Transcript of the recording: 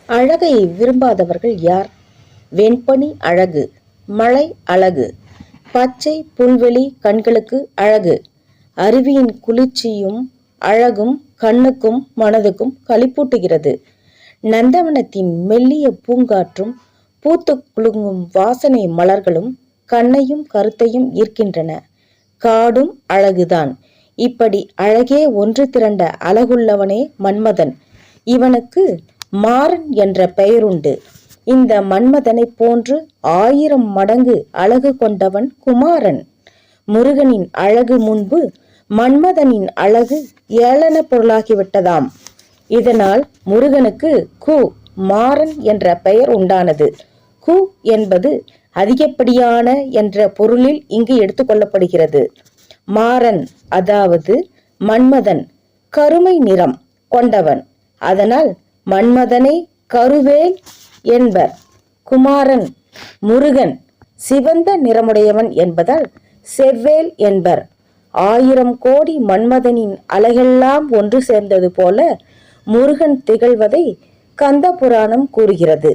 அழகை விரும்பாதவர்கள் யார்? வெண்பனி அழகு, மழை அழகு, பச்சை புல்வெளி கண்களுக்கு அழகு, அருவியின் குளிர்ச்சியும் அழகும் கண்ணுக்கும் மனதுக்கும் களிப்பூட்டுகிறது. நந்தவனத்தின் மெல்லிய பூங்காற்றும் பூத்து குலுங்கும் வாசனை மலர்களும் கண்ணையும் கருத்தையும் ஈர்க்கின்றன. காடும் அழகுதான். இப்படி அழகே ஒன்று திரண்ட அழகுள்ளவனே மன்மதன். இவனுக்கு மாறன் என்ற பெயருண்டு. இந்த மன்மதனை போன்று 1000 மடங்கு அழகு கொண்டவன் குமாரன். முருகனின் அழகு முன்பு மன்மதனின் அழகு ஏளன பொருளாகிவிட்டதாம். இதனால் முருகனுக்கு மாறன் என்ற பெயர் உண்டானது. என்பது அதிகப்படியான என்ற பொருளில் இங்கு எடுத்துக்கொள்ளப்படுகிறது. மாறன் அதாவது மன்மதன் கருமை நிறம் கொண்டவன். அதனால் மன்மதனை கருவேல் என்பர். குமாரன் முருகன் சிவந்த நிறமுடையவன் என்பதால் செவ்வேல் என்பர். 1000 கோடி மன்மதனின் அழகெல்லாம் ஒன்று சேர்ந்தது போல முருகன் திகழ்வதை கந்த புராணம் கூறுகிறது.